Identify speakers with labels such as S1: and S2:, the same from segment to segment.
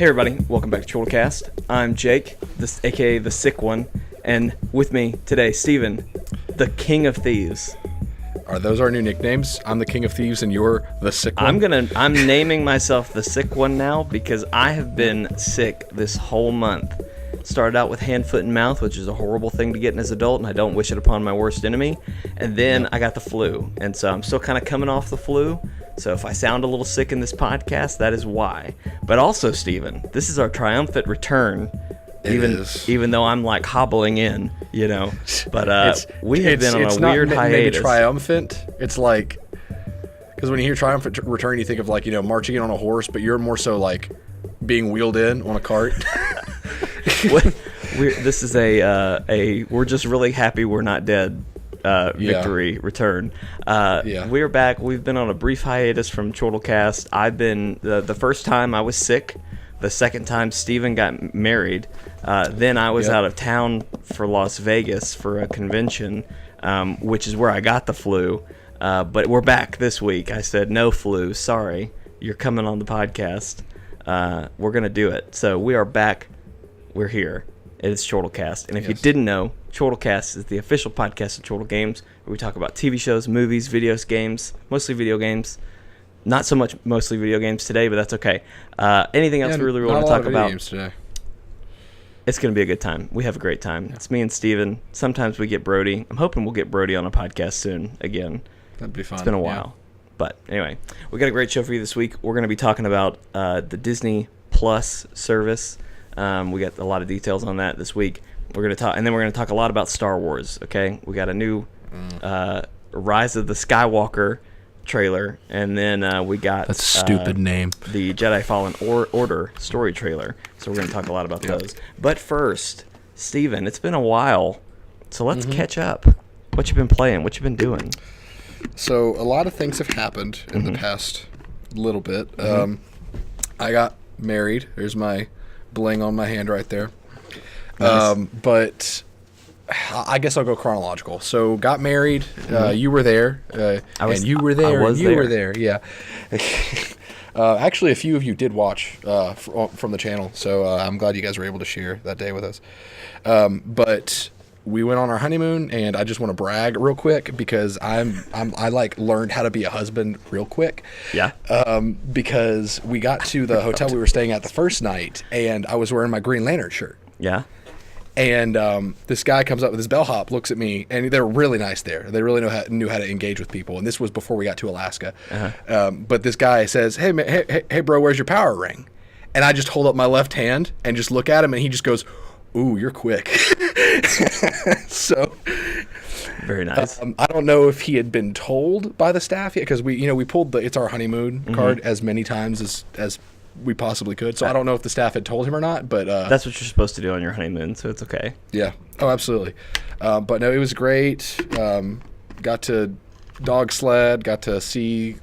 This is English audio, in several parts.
S1: Hey everybody, welcome back to ChortleCast. I'm Jake, aka the sick one, and with me today, Steven, the King of Thieves.
S2: Are those our new nicknames? I'm the King of Thieves and you're the sick one?
S1: I'm naming myself the sick one now because I have been sick this whole month. Started out with hand, foot, and mouth, which is a horrible thing to get as an adult, and I don't wish it upon my worst enemy. And then I got the flu, and so I'm still kind of coming off the flu. So if I sound a little sick in this podcast, that is why. But also, Steven, this is our triumphant return. Even though I'm like hobbling in, you know. But we have been on a weird hiatus.
S2: Maybe triumphant. It's like, because when you hear triumphant return, you think of like, you know, marching in on a horse, but you're more so like being wheeled in on a cart.
S1: This is we're just really happy we're not dead. Victory return. We're back. We've been on a brief hiatus from ChortleCast. I've been the first time I was sick. The second time Steven got married. Then I was out of town for Las Vegas for a convention, which is where I got the flu. But we're back this week. I said, no flu. Sorry. You're coming on the podcast. We're going to do it. So we are back. We're here. It is ChortleCast. And if you didn't know, ChortleCast is the official podcast of Chortle Games, where we talk about TV shows, movies, videos, games, mostly video games. Not so much mostly video games today, but that's okay. Anything else we really want to talk about? Games today. It's going to be a good time. We have a great time. Yeah. It's me and Steven. Sometimes we get Brody. I'm hoping we'll get Brody on a podcast soon again.
S2: That'd be fun.
S1: It's been a while. But anyway, we got a great show for you this week. We're going to be talking about the Disney Plus service. We got a lot of details on that this week. We're going to talk, and then we're going to talk a lot about Star Wars. Okay, we got a new Rise of the Skywalker trailer, and then we got
S2: that's a stupid name,
S1: the Jedi Fallen Order story trailer. So we're going to talk a lot about those. But first, Steven, it's been a while, so let's catch up. What you been playing? What you been doing?
S2: So a lot of things have happened in the past little bit. I got married. There's my bling on my hand right there. Nice. But I guess I'll go chronological. So got married. You were there. You were there. Yeah. Actually, a few of you did watch from the channel, so I'm glad you guys were able to share that day with us. But we went on our honeymoon, and I just want to brag real quick because I like learned how to be a husband real quick.
S1: Yeah.
S2: Because we got to the hotel we were staying at the first night, and I was wearing my Green Lantern shirt.
S1: Yeah.
S2: And this guy comes up with his bellhop, looks at me, and they're really nice there. They really knew how to engage with people. And this was before we got to Alaska. But this guy says, hey, bro, where's your power ring? And I just hold up my left hand and just look at him, and he just goes, ooh, you're quick. So
S1: very nice.
S2: I don't know if he had been told by the staff yet, because we pulled the It's Our Honeymoon card as many times as we possibly could. So I don't know if the staff had told him or not, but
S1: that's what you're supposed to do on your honeymoon, so it's okay.
S2: Yeah. Oh, absolutely. But no, it was great. Got to dog sled, got to see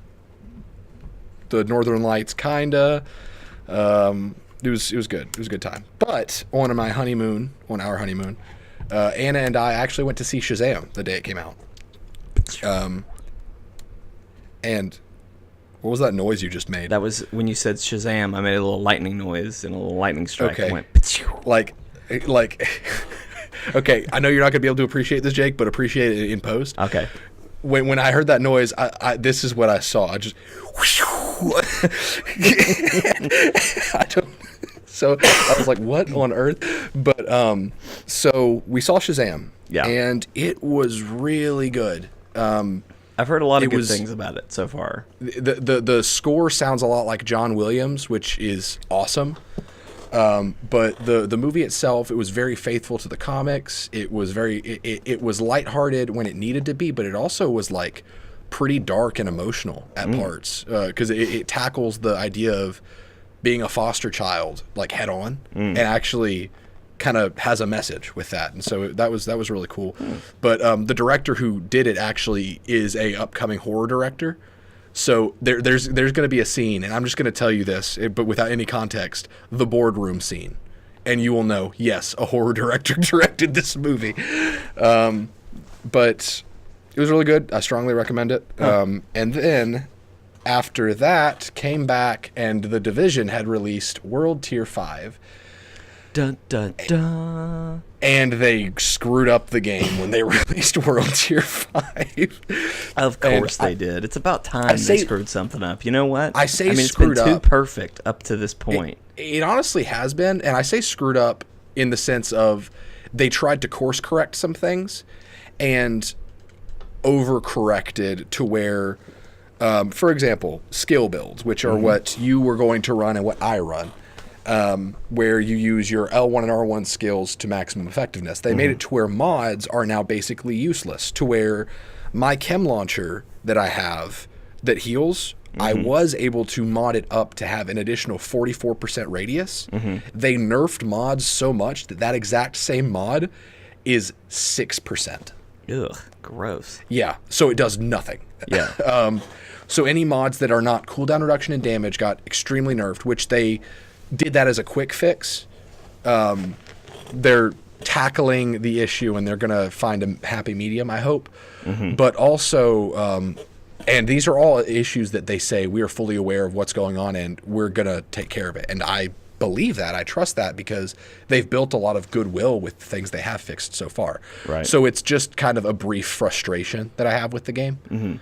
S2: the Northern Lights, kinda. It was good. It was a good time. But on our honeymoon, Anna and I actually went to see Shazam the day it came out. And what was that noise you just made?
S1: That was when you said Shazam. I made a little lightning noise and a little lightning strike.
S2: Okay.
S1: Went,
S2: like, okay. I know you're not gonna be able to appreciate this, Jake, but appreciate it in post.
S1: Okay.
S2: When I heard that noise, I this is what I saw. I just. So I was like, what on earth? But so we saw Shazam.
S1: Yeah.
S2: And it was really good.
S1: I've heard a lot of good things about it so far.
S2: The score sounds a lot like John Williams, which is awesome. But the movie itself, it was very faithful to the comics. It was it was lighthearted when it needed to be, but it also was like pretty dark and emotional at parts, because it tackles the idea of being a foster child like head on, and actually kind of has a message with that. And so that was really cool. But the director who did it actually is a upcoming horror director. So there's going to be a scene, and I'm just going to tell you this, but without any context, the boardroom scene. And you will know, yes, a horror director directed this movie. But it was really good. I strongly recommend it. And then after that, came back, and The Division had released World Tier 5.
S1: Dun, dun, dun.
S2: And they screwed up the game when they released World Tier 5.
S1: Of course they did. It's about time they screwed something up. You know what?
S2: It's
S1: been too perfect up to this point.
S2: It honestly has been, and I say screwed up in the sense of they tried to course correct some things and overcorrected to where, for example, skill builds, which are what you were going to run and what I run. Where you use your L1 and R1 skills to maximum effectiveness. They made it to where mods are now basically useless, to where my chem launcher that I have that heals, I was able to mod it up to have an additional 44% radius. They nerfed mods so much that exact same mod is 6%.
S1: Ugh, gross.
S2: Yeah, so it does nothing.
S1: Yeah.
S2: So any mods that are not cooldown reduction and damage got extremely nerfed, which they did that as a quick fix. They're tackling the issue and they're going to find a happy medium, I hope. But also, and these are all issues that they say we are fully aware of what's going on and we're going to take care of it. And I believe that. I trust that because they've built a lot of goodwill with the things they have fixed so far.
S1: Right.
S2: So it's just kind of a brief frustration that I have with the game.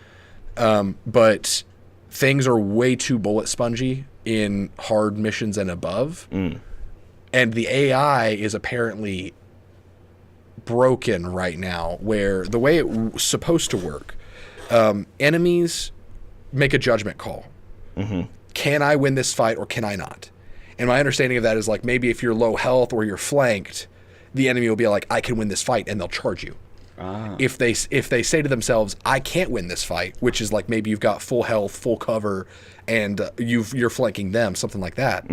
S2: But things are way too bullet spongy in hard missions and above. And the AI is apparently broken right now, where the way it was supposed to work, enemies make a judgment call. Can I win this fight or can I not? And my understanding of that is like maybe if you're low health or you're flanked, the enemy will be like, I can win this fight, and they'll charge you. If they say to themselves, I can't win this fight, which is like maybe you've got full health, full cover, and you're flanking them, something like that,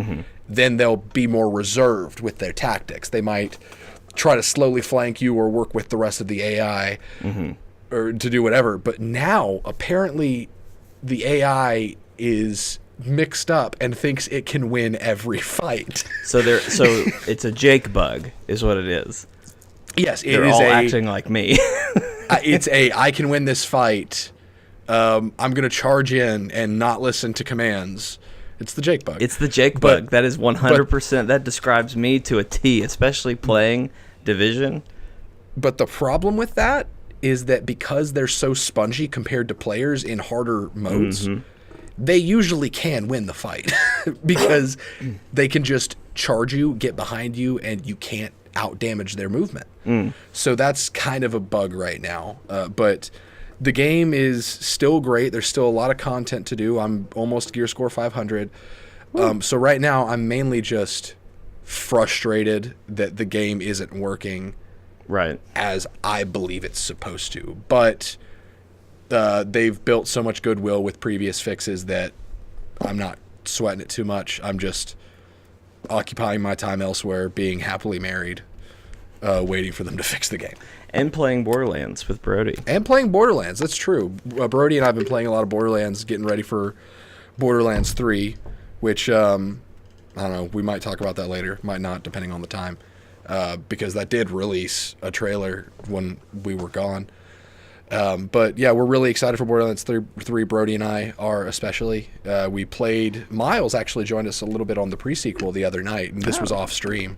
S2: then they'll be more reserved with their tactics. They might try to slowly flank you or work with the rest of the AI or to do whatever. But now, apparently, the AI is mixed up and thinks it can win every fight.
S1: So it's a Jake bug, is what it is.
S2: Yes,
S1: they're all acting like me.
S2: It's I can win this fight. I'm going to charge in and not listen to commands. It's the Jake bug.
S1: It's the Jake bug. That is 100%. That describes me to a T, especially playing Division.
S2: But the problem with that is that because they're so spongy compared to players in harder modes, they usually can win the fight because they can just charge you, get behind you, and you can't out damage their movement. So that's kind of a bug right now. But the game is still great. There's still a lot of content to do. I'm almost gear score 500. So right now I'm mainly just frustrated that the game isn't working as I believe it's supposed to. But they've built so much goodwill with previous fixes that I'm not sweating it too much. I'm just occupying my time elsewhere, being happily married, waiting for them to fix the game.
S1: And playing Borderlands with Brody.
S2: And playing Borderlands, that's true. Brody and I have been playing a lot of Borderlands, getting ready for Borderlands 3, which, I don't know, we might talk about that later, might not, depending on the time, because that did release a trailer when we were gone. But yeah, we're really excited for Borderlands 3. Brody and I are especially. We played, Miles actually joined us a little bit on the pre-sequel the other night, and this was off stream.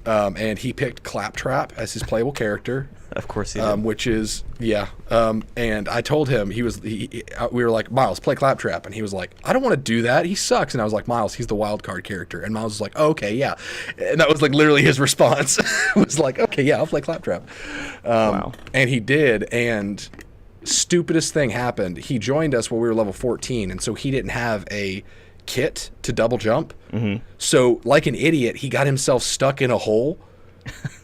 S2: And he picked Claptrap as his playable character.
S1: Of course he did.
S2: Which is, and I told him, we were like, Miles, play Claptrap. And he was like, I don't want to do that. He sucks. And I was like, Miles, he's the wild card character. And Miles was like, oh, okay, yeah. And that was like literally his response. Was like, okay, yeah, I'll play Claptrap.
S1: Wow.
S2: And he did. And stupidest thing happened. He joined us while we were level 14. And so he didn't have a kit to double jump. So like an idiot, he got himself stuck in a hole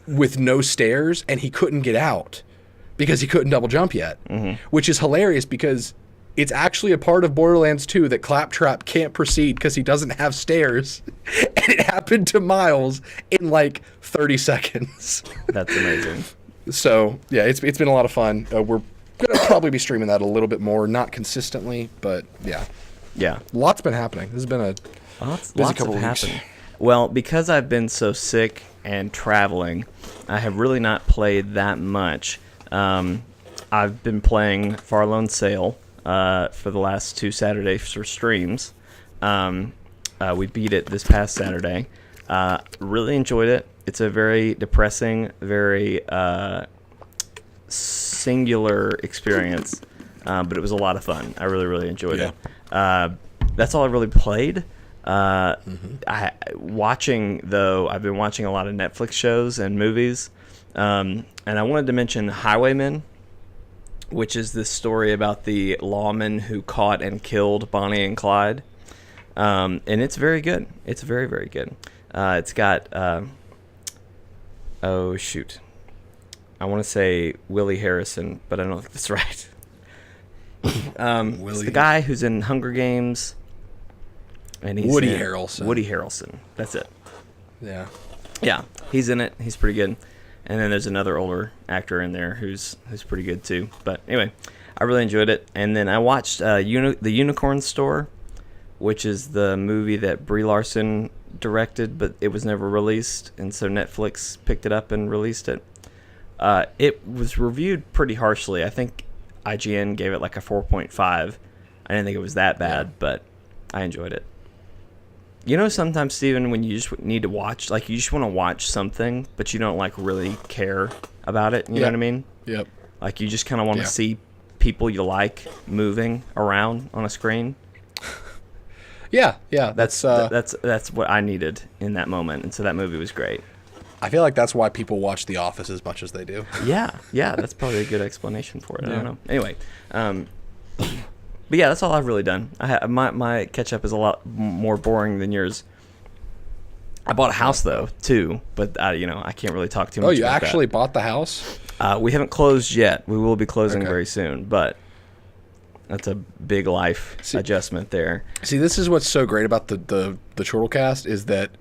S2: with no stairs, and he couldn't get out because he couldn't double jump yet, which is hilarious because it's actually a part of Borderlands 2 that Claptrap can't proceed because he doesn't have stairs, and it happened to Miles in like 30 seconds.
S1: That's amazing.
S2: So yeah, it's been a lot of fun. We're gonna probably be streaming that a little bit more, not consistently, but yeah, lots been happening. This has been a busy couple of weeks.
S1: Well, because I've been so sick and traveling, I have really not played that much. I've been playing Far Lone Sail, for the last 2 Saturdays for streams. We beat it this past Saturday. Really enjoyed it. It's a very depressing, very singular experience, but it was a lot of fun. I really, really enjoyed it. That's all I really played. I've been watching a lot of Netflix shows and movies, and I wanted to mention Highwaymen, which is this story about the lawmen who caught and killed Bonnie and Clyde, and it's very good. It's very, very good. It's got oh shoot, I want to say Willie Harrison, but I don't think that's right. It's the guy who's in Hunger Games. And he's
S2: Woody Harrelson.
S1: Woody Harrelson. That's it.
S2: Yeah.
S1: Yeah, he's in it. He's pretty good. And then there's another older actor in there who's pretty good too. But anyway, I really enjoyed it. And then I watched The Unicorn Store, which is the movie that Brie Larson directed, but it was never released. And so Netflix picked it up and released it. It was reviewed pretty harshly. I think IGN gave it like a 4.5. I didn't think it was that bad, but I enjoyed it. You know, sometimes, Steven, when you just need to watch, like, you just want to watch something, but you don't, like, really care about it. You know what I mean?
S2: Yep.
S1: Like, you just kind of want to see people you like moving around on a screen.
S2: Yeah.
S1: That's what I needed in that moment, and so that movie was great.
S2: I feel like that's why people watch The Office as much as they do.
S1: Yeah, that's probably a good explanation for it. I don't know. Anyway, but yeah, that's all I've really done. My catch up is a lot more boring than yours. I bought a house though too, but I can't really talk too much.
S2: Oh, you
S1: about
S2: actually bought the house?
S1: We haven't closed yet. We will be closing very soon, but that's a big life adjustment there.
S2: See, this is what's so great about the ChortleCast is that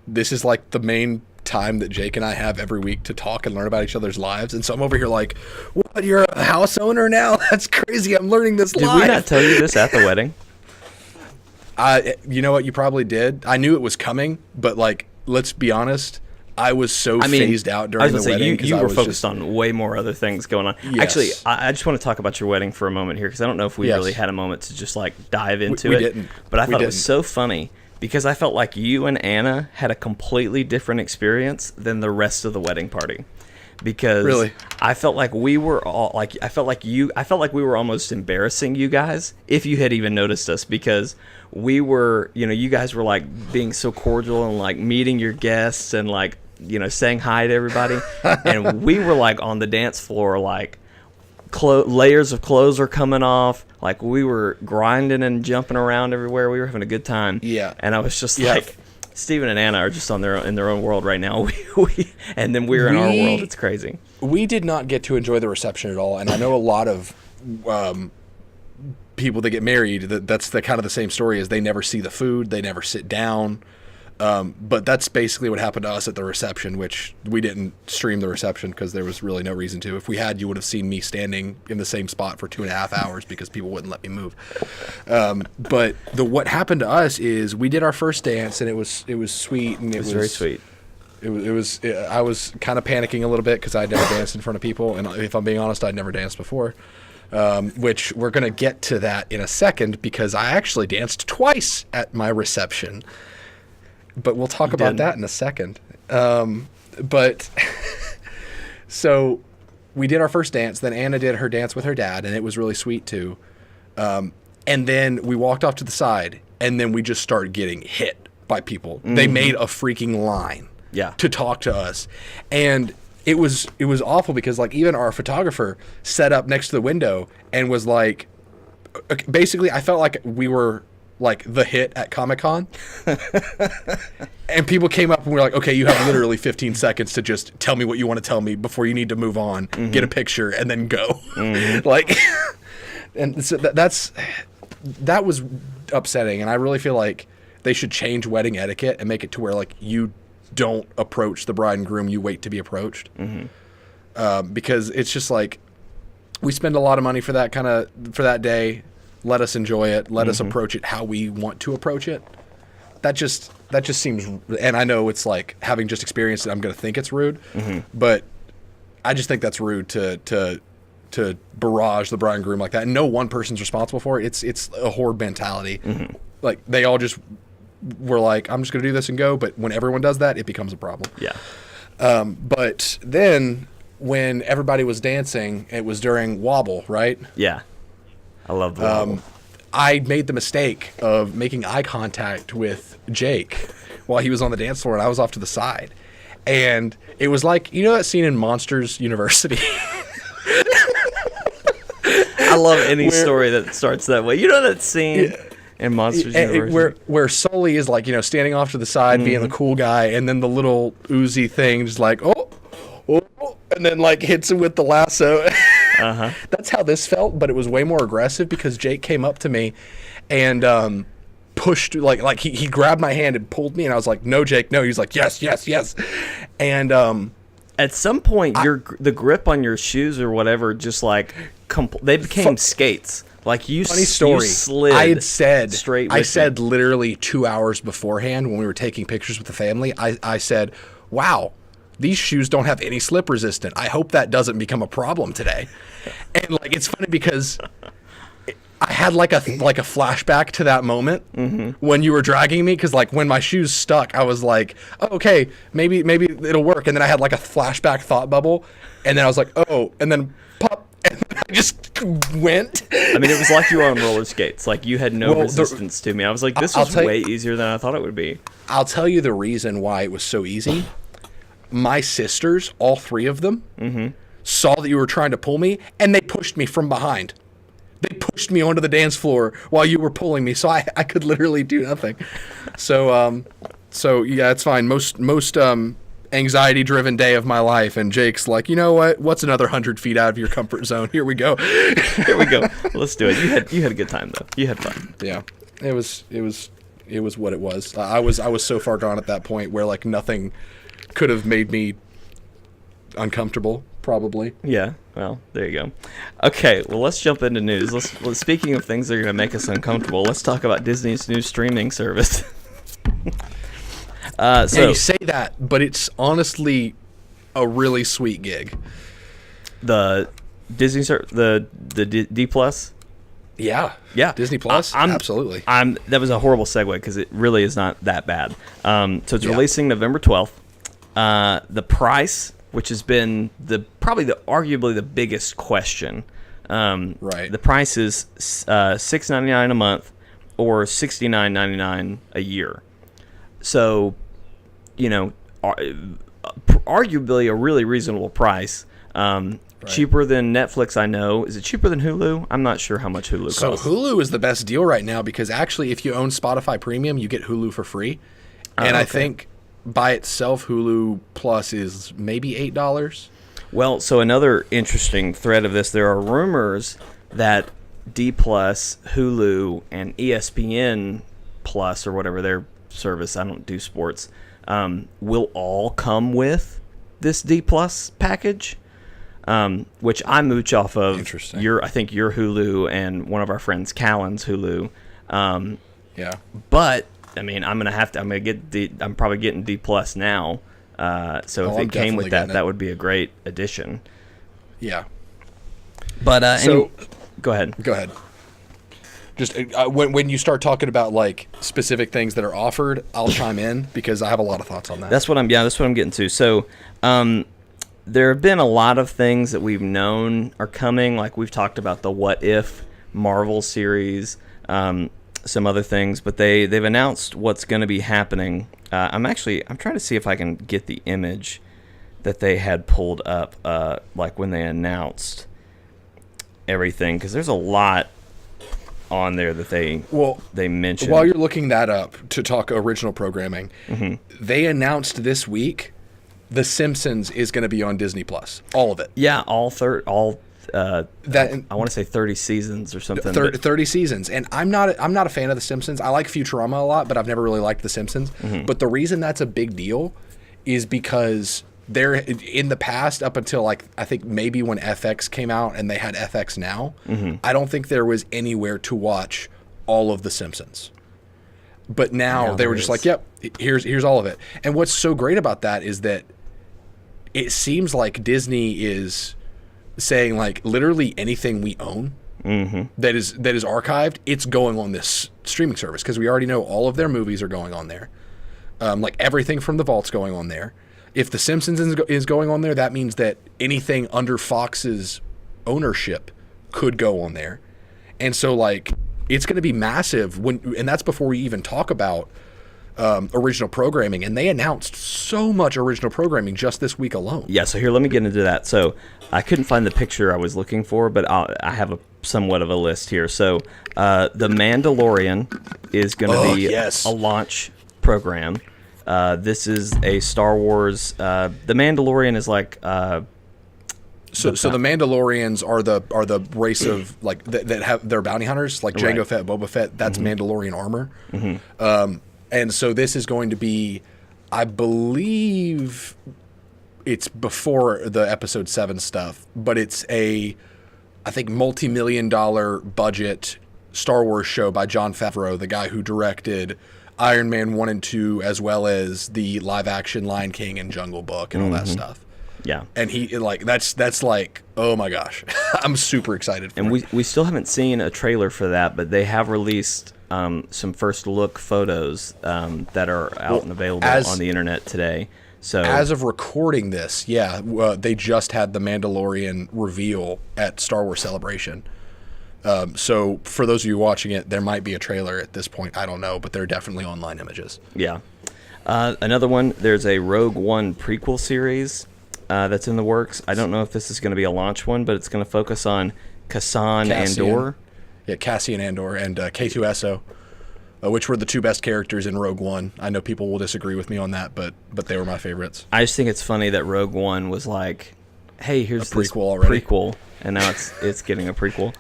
S2: this is like the main time that Jake and I have every week to talk and learn about each other's lives. And so I'm over here like, what, you're a house owner now? That's crazy. I'm learning this live.
S1: Did we not tell you this at the wedding?
S2: You know what? You probably did. I knew it was coming, but like, let's be honest. I was so phased out during the wedding.
S1: You were focused on way more other things going on. Yes. Actually, I just want to talk about your wedding for a moment here because I don't know if we really had a moment to just like dive into it.
S2: We didn't.
S1: But I thought it was so funny. Because I felt like you and Anna had a completely different experience than the rest of the wedding party. Because I felt like we were all like I felt like we were almost embarrassing you guys if you had even noticed us because we were, you guys were like being so cordial and like meeting your guests and like, saying hi to everybody and we were like on the dance floor like layers of clothes are coming off. Like we were grinding and jumping around everywhere. We were having a good time. Yeah. And I was just like, Steven and Anna are just in their own world right now. And then we're in our world. It's crazy.
S2: We did not get to enjoy the reception at all. And I know a lot of people that get married, that's the kind of the same story is they never see the food. They never sit down. But that's basically what happened to us at the reception, which we didn't stream the reception because there was really no reason to. If we had, you would have seen me standing in the same spot for 2.5 hours because people wouldn't let me move. But what happened to us is we did our first dance and it was sweet and it was
S1: very sweet.
S2: I was kind of panicking a little bit because I'd never danced in front of people, and if I'm being honest, I'd never danced before. Which we're gonna get to that in a second because I actually danced twice at my reception. But we'll talk about that in a second. But so we did our first dance. Then Anna did her dance with her dad, and it was really sweet too. And then we walked off to the side, and then we just started getting hit by people. Mm-hmm. They made a freaking line to talk to us. And it was awful because like even our photographer set up next to the window and was like, basically I felt like we were like the hit at Comic-Con. And people came up and were like, okay, you have literally 15 seconds to just tell me what you want to tell me before you need to move on, get a picture, and then go. Like, and so that was upsetting. And I really feel like they should change wedding etiquette and make it to where like you don't approach the bride and groom, you wait to be approached. Because it's just like, we spend a lot of money for that day. Let us enjoy it. Let us approach it how we want to approach it. That just seems, and I know it's like having just experienced it, I'm going to think it's rude, but I just think that's rude to to barrage the bride and groom like that. And no one person's responsible for it. It's a horde mentality. Mm-hmm. Like they all just were like, I'm just going to do this and go. But when everyone does that, it becomes a problem.
S1: Yeah.
S2: But then when everybody was dancing, it was during Wobble, right?
S1: Yeah. I love the Wobble.
S2: I made the mistake of making eye contact with Jake while he was on the dance floor, and I was off to the side. And it was like, you know that scene in Monsters University?
S1: I love any story that starts that way. You know that scene in Monsters University?
S2: Where Sully is like, standing off to the side, being the cool guy, and then the little Uzi thing just like, oh, and then like hits him with the lasso. Uh-huh. That's how this felt, but it was way more aggressive because Jake came up to me and pushed, like he grabbed my hand and pulled me, and I was like, no, Jake, no. He's like, yes. And
S1: at some point, the grip on your shoes or whatever just like they became skates. Like funny story. You slid.
S2: I said
S1: straight.
S2: I said literally 2 hours beforehand when we were taking pictures with the family. I said, wow. These shoes don't have any slip resistant. I hope that doesn't become a problem today. And like it's funny because I had like a flashback to that moment when you were dragging me, because like when my shoes stuck, I was like, oh, okay, maybe it'll work. And then I had like a flashback thought bubble, and then I was like, oh, and then pop, and then I just went.
S1: I mean, it was like you were on roller skates. Like you had no resistance to me. I was like, this is way easier than I thought it would be.
S2: I'll tell you the reason why it was so easy. My sisters, all three of them, saw that you were trying to pull me, and they pushed me from behind. They pushed me onto the dance floor while you were pulling me, so I could literally do nothing. So yeah, it's fine. Most anxiety-driven day of my life, and Jake's like, you know what? What's another 100 feet out of your comfort zone? Here we go.
S1: Here we go. Let's do it. You had a good time though. You had fun.
S2: Yeah, it was what it was. I was so far gone at that point where like nothing could have made me uncomfortable, probably.
S1: Yeah, well, there you go. Okay, well, let's jump into news. Speaking of things that are going to make us uncomfortable, let's talk about Disney's new streaming service.
S2: Yeah, you say that, but it's honestly a really sweet gig.
S1: The Disney the D Plus.
S2: Yeah, Disney Plus. Absolutely.
S1: That was a horrible segue because it really is not that bad. So it's releasing November 12th. The price, which has been arguably the biggest question.
S2: Right.
S1: The price is $6.99 a month or $69.99 a year. So, arguably a really reasonable price. Right. Cheaper than Netflix, I know. Is it cheaper than Hulu? I'm not sure how much Hulu costs.
S2: So Hulu is the best deal right now because actually if you own Spotify Premium, you get Hulu for free. And I think by itself, Hulu Plus is maybe $8.
S1: Well, so another interesting thread of this, there are rumors that D Plus, Hulu, and ESPN Plus, or whatever their service, I don't do sports, will all come with this D Plus package, which I mooch off of.
S2: Interesting.
S1: I think your Hulu and one of our friends Callan's Hulu.
S2: Yeah.
S1: But I mean, I'm probably getting D Plus now. So if it came with that would be a great addition.
S2: Yeah.
S1: But go ahead.
S2: Go ahead. Just when you start talking about like specific things that are offered, I'll chime in because I have a lot of thoughts on that.
S1: That's what I'm getting to. So, there have been a lot of things that we've known are coming. Like we've talked about the What If Marvel series. Some other things, but they've announced what's going to be happening. I'm trying to see if I can get the image that they had pulled up, like when they announced everything, because there's a lot on there that they mentioned.
S2: While you're looking that up to talk original programming, they announced this week The Simpsons is going to be on Disney Plus, all of it.
S1: Yeah, I want to say 30 seasons or something.
S2: 30 seasons. And I'm not a fan of The Simpsons. I like Futurama a lot, but I've never really liked The Simpsons. But the reason that's a big deal is because they're in the past, up until like I think maybe when FX came out and they had FX Now, I don't think there was anywhere to watch all of The Simpsons. But now they were just like, yep, here's all of it. And what's so great about that is that it seems like Disney is saying like literally anything we own that is archived, it's going on this streaming service because we already know all of their movies are going on there. Like everything from the vault's going on there. If The Simpsons is going on there, that means that anything under Fox's ownership could go on there. And so like it's going to be massive and that's before we even talk about original programming, and they announced so much original programming just this week alone.
S1: Yeah, so here, let me get into that. So I couldn't find the picture I was looking for, but I have somewhat of a list here. So The Mandalorian is going to be a launch program. This is a Star Wars. The Mandalorian is like.
S2: So the Mandalorians are the race of like that have their bounty hunters, like Jango Fett, Boba Fett. That's Mandalorian armor. And so this is going to be, I believe, it's before the Episode 7 stuff, but it's I think multi-million-dollar budget Star Wars show by Jon Favreau, the guy who directed Iron Man 1 and 2, as well as the live-action Lion King and Jungle Book and all that stuff.
S1: Yeah.
S2: And he like that's like, oh my gosh. I'm super excited for it.
S1: And we still haven't seen a trailer for that, but they have released some first look photos that are out and available on the internet today. So
S2: as of recording this, they just had the Mandalorian reveal at Star Wars Celebration. So for those of you watching it, there might be a trailer at this point. I don't know, but they're definitely online images.
S1: Yeah. Another one, there's a Rogue One prequel series that's in the works. I don't know if this is going to be a launch one, but it's going to focus on Cassian Andor.
S2: Yeah, Cassian Andor and K2SO, which were the two best characters in Rogue One. I know people will disagree with me on that, but they were my favorites.
S1: I just think it's funny that Rogue One was like, hey, here's
S2: a prequel
S1: this
S2: already.
S1: Prequel, and now it's getting a prequel.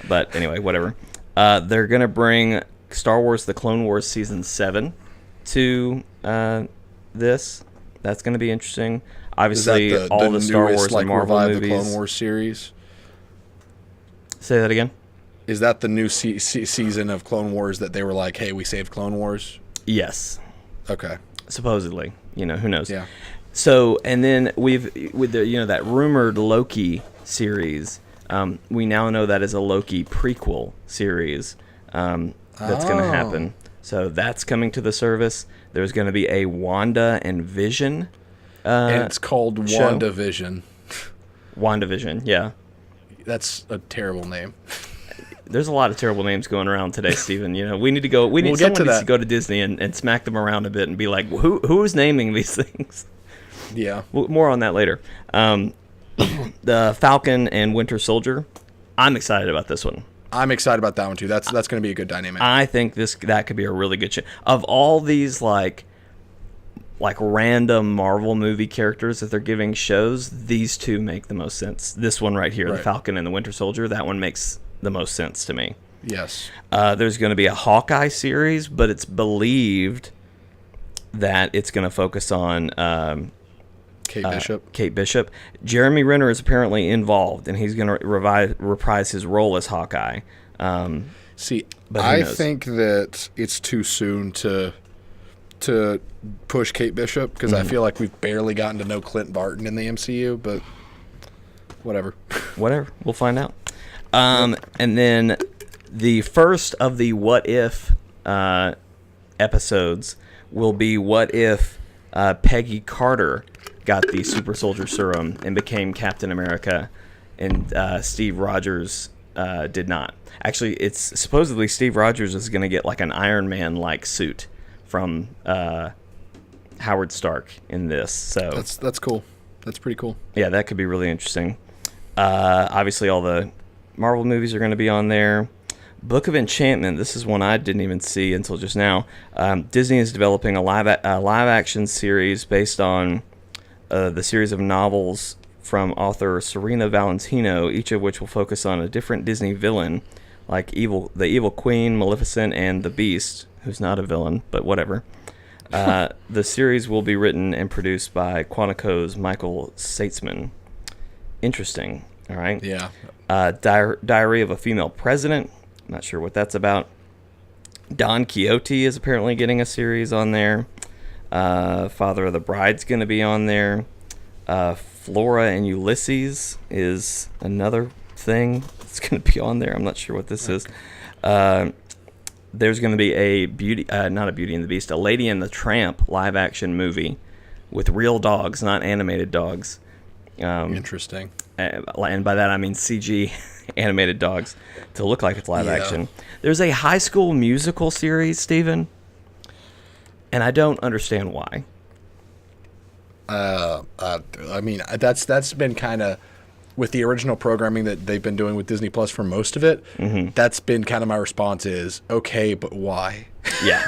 S1: But anyway, whatever. They're going to bring Star Wars The Clone Wars Season 7 to this. That's going to be interesting. Obviously, all the Star Wars and Marvel movies.
S2: The Clone Wars series?
S1: Say that again?
S2: Is that the new season of Clone Wars that they were like, hey, we saved Clone Wars?
S1: Yes.
S2: Okay.
S1: Supposedly. Who knows?
S2: Yeah.
S1: So, and then with the, that rumored Loki series, we now know that is a Loki prequel series that's going to happen. So that's coming to the service. There's going to be a Wanda and Vision
S2: and it's called WandaVision.
S1: WandaVision, yeah.
S2: That's a terrible name.
S1: There's a lot of terrible names going around today, Steven. We need to go. Someone needs to go to Disney and smack them around a bit and be like, who's naming these things?
S2: Yeah.
S1: More on that later. The Falcon and Winter Soldier. I'm excited about this one.
S2: I'm excited about that one too. That's going to be a good dynamic.
S1: I think that could be a really good show. Of all these like random Marvel movie characters that they're giving shows, these two make the most sense. This one right here, the Falcon and the Winter Soldier, that one makes the most sense to me.
S2: Yes.
S1: There's going to be a Hawkeye series, but it's believed that it's going to focus on Kate Bishop. Jeremy Renner is apparently involved, and he's going to reprise his role as Hawkeye.
S2: I think that it's too soon to push Kate Bishop because I feel like we've barely gotten to know Clint Barton in the MCU, but whatever.
S1: We'll find out. And then the first of the What If episodes will be what if Peggy Carter got the super soldier serum and became Captain America, and Steve Rogers did not. Actually, it's supposedly Steve Rogers is going to get like an Iron Man-like suit from Howard Stark in this. So
S2: that's cool. That's pretty cool.
S1: Yeah, that could be really interesting. Obviously, all the Marvel movies are going to be on there. Book of Enchantment. This is one I didn't even see until just now. Disney is developing a live action series based on the series of novels from author Serena Valentino, each of which will focus on a different Disney villain, like the Evil Queen, Maleficent, and the Beast, who's not a villain, but whatever. The series will be written and produced by Quantico's Michael Seitzman. Interesting. All right.
S2: Yeah.
S1: Diary of a Female President. Not sure what that's about. Don Quixote is apparently getting a series on there. Father of the Bride's going to be on there. Flora and Ulysses is another thing that's going to be on there. I'm not sure what this is. There's going to be not a Beauty and the Beast, a Lady and the Tramp live-action movie with real dogs, not animated dogs.
S2: Interesting.
S1: And by that I mean CG animated dogs to look like it's live action. There's a High School Musical series, Steven, and I don't understand why.
S2: I mean, that's been kind of, with the original programming that they've been doing with Disney Plus for most of it, that's been kind of my response is, okay, but why?
S1: Yeah.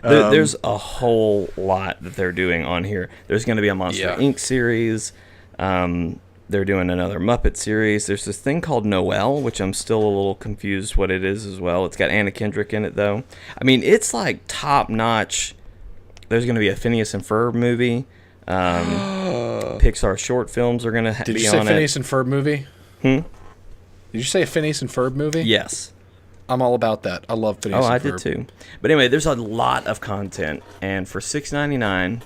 S1: There's a whole lot that they're doing on here. There's going to be a Monster Inc. series. They're doing another Muppet series. There's this thing called Noelle, which I'm still a little confused what it is as well. It's got Anna Kendrick in it, though. I mean, it's like top-notch. There's going to be a Phineas and Ferb movie. Pixar short films are going to be on it.
S2: Did you say Phineas and Ferb movie? Did you say a Phineas and Ferb movie?
S1: Yes.
S2: I'm all about that. I love Phineas and Ferb.
S1: I did too. But anyway, there's a lot of content, and for $6.99,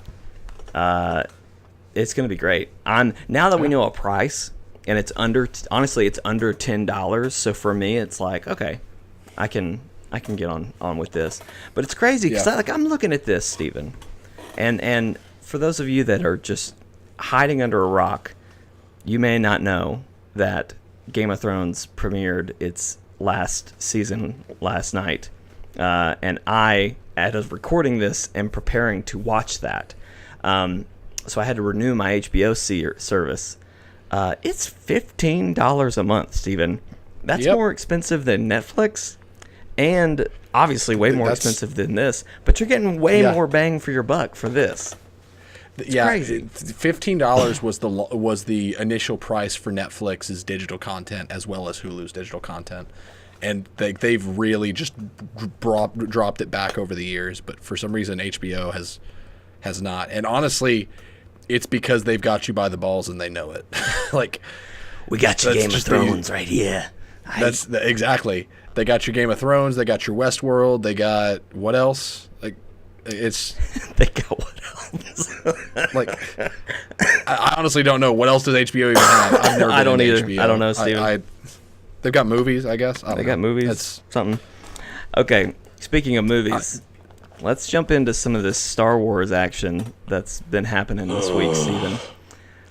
S1: it's going to be great. Now that we know a price, and it's honestly, it's under $10. So for me, it's like, okay, I can get on with this. But it's crazy because I'm looking at this, Steven, and for those of you that are just hiding under a rock, you may not know that Game of Thrones premiered its last season last night, and I, as recording this, am preparing to watch that. So I had to renew my HBO service. It's $15 a month, Steven. That's more expensive than Netflix, and obviously way more expensive than this. But you're getting way more bang for your buck for this. It's crazy.
S2: $15 was the initial price for Netflix's digital content as well as Hulu's digital content, and they've really just dropped it back over the years. But for some reason, HBO has not. And honestly, it's because they've got you by the balls and they know it. Like,
S1: we got your Game of Thrones right here.
S2: Exactly. They got your Game of Thrones. They got your Westworld. They got what else? Like, it's
S1: they got what else?
S2: Like, I honestly don't know what else does HBO even have. I've never
S1: I don't
S2: been
S1: either.
S2: HBO.
S1: I don't know, Steven.
S2: They've got movies, I guess.
S1: They got movies. That's something. Okay, speaking of movies, let's jump into some of this Star Wars action that's been happening this week, Steven.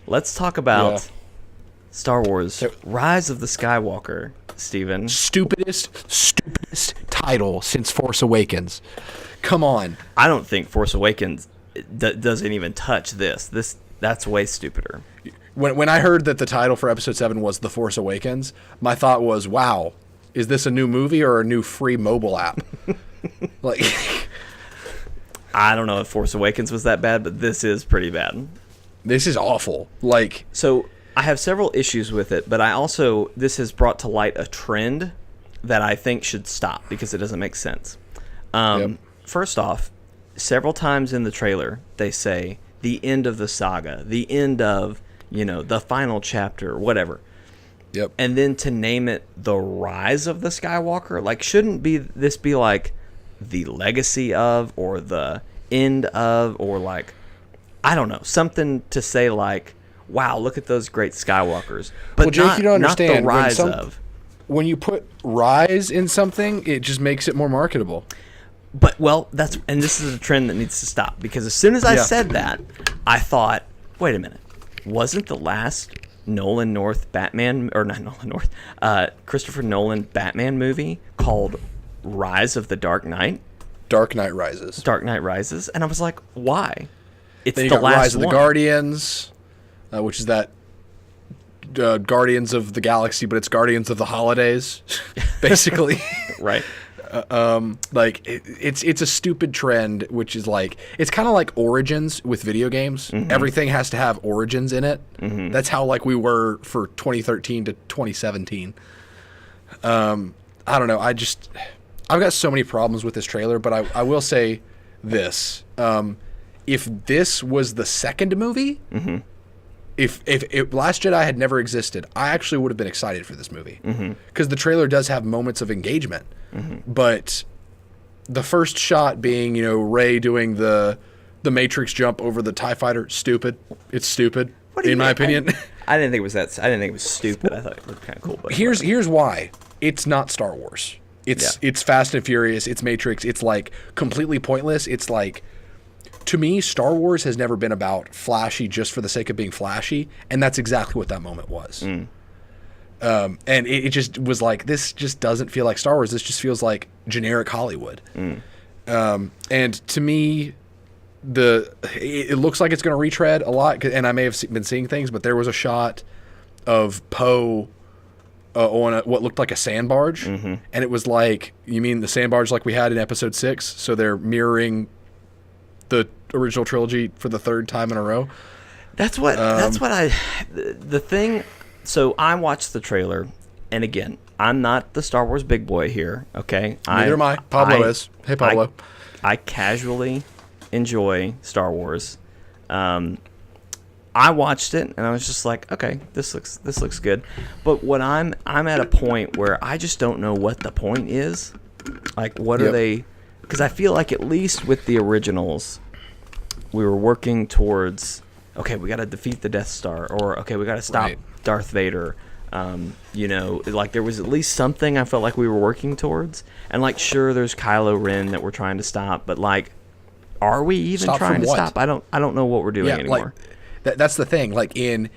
S1: Let's talk about Star Wars Rise of the Skywalker, Steven.
S2: Stupidest title since Force Awakens. Come on.
S1: I don't think Force Awakens doesn't even touch this. That's way stupider.
S2: When I heard that the title for Episode 7 was The Force Awakens, my thought was, wow, is this a new movie or a new free mobile app? Like,
S1: I don't know if Force Awakens was that bad, but this is pretty bad.
S2: This is awful. Like,
S1: so I have several issues with it, but this has brought to light a trend that I think should stop because it doesn't make sense. First off, several times in the trailer, they say the end of the saga, the end of, the final chapter, whatever.
S2: Yep.
S1: And then to name it the Rise of the Skywalker, like, shouldn't this be like the legacy of, or the end of, or like, I don't know, something to say like, wow, look at those great Skywalkers. But
S2: well, Jake, you don't understand.
S1: Not the Rise of.
S2: When you put Rise in something, it just makes it more marketable.
S1: But, and this is a trend that needs to stop, because as soon as I said that, I thought, wait a minute, wasn't the last Christopher Nolan Batman movie called Rise of the Dark Knight?
S2: Dark Knight Rises.
S1: Dark Knight Rises. And I was like, why? It's
S2: then you
S1: the
S2: got
S1: last
S2: Rise of the
S1: one.
S2: Guardians, which is that Guardians of the Galaxy, but it's Guardians of the Holidays, basically.
S1: Right.
S2: Like, it's a stupid trend, which is like, it's kind of like Origins with video games. Mm-hmm. Everything has to have Origins in it. Mm-hmm. That's how like we were for 2013 to 2017. I don't know. I've got so many problems with this trailer, but I will say this. If this was the second movie, mm-hmm. if Last Jedi had never existed, I actually would have been excited for this movie. Because the trailer does have moments of engagement. Mm-hmm. But the first shot being, Rey doing the Matrix jump over the TIE fighter, stupid. It's stupid. in my opinion.
S1: I didn't think it was that. I didn't think it was stupid. I thought it looked kind of cool. But
S2: here's why. It's not Star Wars. It's Fast and Furious. It's Matrix. It's like completely pointless. It's like, to me, Star Wars has never been about flashy just for the sake of being flashy, and that's exactly what that moment was. And it just was like, this just doesn't feel like Star Wars. This just feels like generic Hollywood. And to me, it looks like it's going to retread a lot, and I may have been seeing things, but there was a shot of Poe on what looked like a sand barge, and it was like, you mean the sand barge like we had in Episode 6? So they're mirroring the original trilogy for the third time in a row.
S1: The thing. So I watched the trailer, and again, I'm not the Star Wars big boy here. Okay,
S2: neither am I. Pablo is. Hey, Pablo.
S1: I casually enjoy Star Wars. I watched it and I was just like, okay, this looks good. But what I'm at a point where I just don't know what the point is. Like, what are they? Because I feel like at least with the originals, we were working towards, okay, we got to defeat the Death Star, or okay, we got to stop Darth Vader. Like there was at least something I felt like we were working towards. And like, sure, there's Kylo Ren that we're trying to stop, but like, are we even trying to stop? I don't know what we're doing anymore.
S2: Like, that's the thing. Like in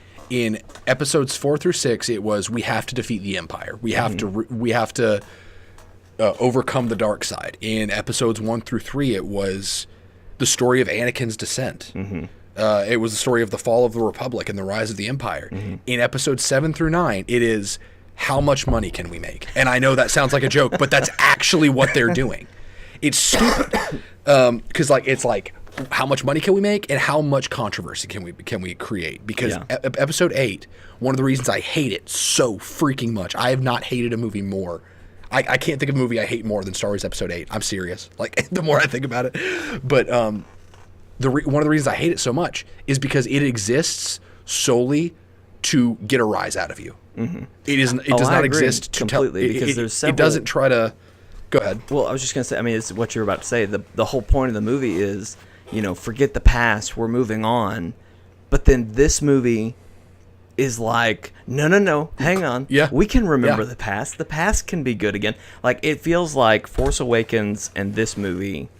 S2: episodes 4 through 6, it was, we have to defeat the Empire. We have to overcome the dark side. In episodes 1 through 3, it was the story of Anakin's descent. It was the story of the fall of the Republic and the rise of the Empire. In episodes 7 through 9, it is, how much money can we make? And I know that sounds like a joke, but that's actually what they're doing. It's stupid. Because it's like, how much money can we make and how much controversy can we create? Because episode 8, one of the reasons I hate it so freaking much, I have not hated a movie more. I can't think of a movie I hate more than Star Wars Episode 8. I'm serious. Like, the more I think about it. But one of the reasons I hate it so much is because it exists solely to get a rise out of you. It does not exist to
S1: completely, because there's several.
S2: It doesn't try to. Go ahead.
S1: Well, I was just gonna say. I mean, it's what you're about to say. The whole point of the movie is, forget the past. We're moving on. But then this movie is like, no, hang on. We can remember the past. The past can be good again. Like, it feels like Force Awakens and this movie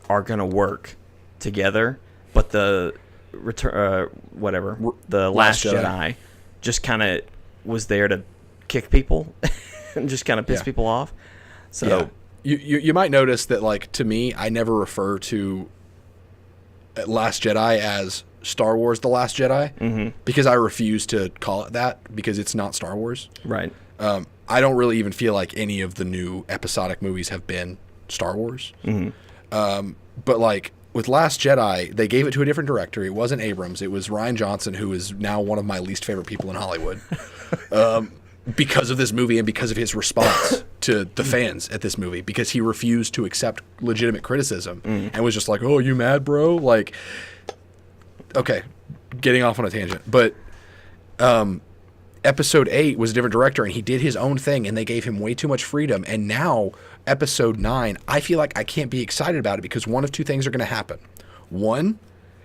S1: are gonna work together, but the the Last Jedi just kind of was there to kick people and just kind of piss people off. So
S2: you might notice that, like, to me, I never refer to Last Jedi as Star Wars: The Last Jedi, because I refuse to call it that, because it's not Star Wars.
S1: Right.
S2: I don't really even feel like any of the new episodic movies have been Star Wars. But like with Last Jedi, they gave it to a different director. It wasn't Abrams. It was Rian Johnson, who is now one of my least favorite people in Hollywood. Because of this movie and because of his response to the fans at this movie, because he refused to accept legitimate criticism and was just like, oh, you mad, bro? Like, okay, getting off on a tangent. But Episode 8 was a different director, and he did his own thing, and they gave him way too much freedom. And now, Episode 9, I feel like I can't be excited about it because one of two things are going to happen. One,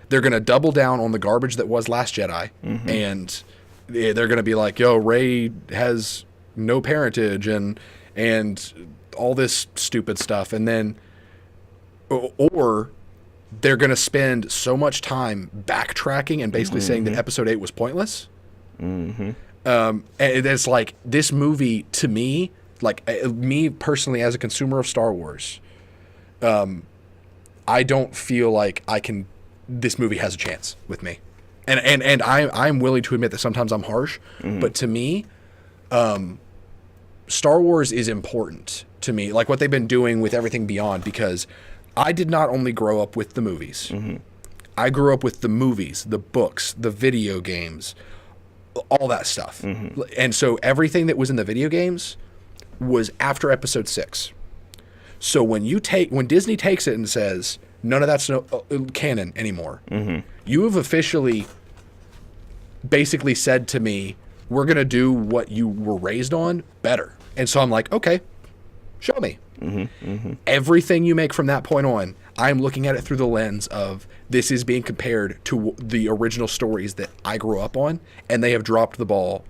S2: they're going to double down on the garbage that was Last Jedi, and they're going to be like, yo, Rey has no parentage and all this stupid stuff. And then, or they're going to spend so much time backtracking and basically saying that Episode 8 was pointless. And it's like, this movie, to me, like me personally as a consumer of Star Wars, I don't feel like this movie has a chance with me. And I'm willing to admit that sometimes I'm harsh, but to me, Star Wars is important to me, like what they've been doing with everything beyond, because I did not only grow up with the movies. I grew up with the movies, the books, the video games, all that stuff. And so everything that was in the video games was after Episode 6. So when Disney takes it and says, none of that's canon anymore, you have officially basically said to me, we're going to do what you were raised on better. And so I'm like, okay, Show me. Everything you make from that point on, I'm looking at it through the lens of this is being compared to the original stories that I grew up on, and they have dropped the ball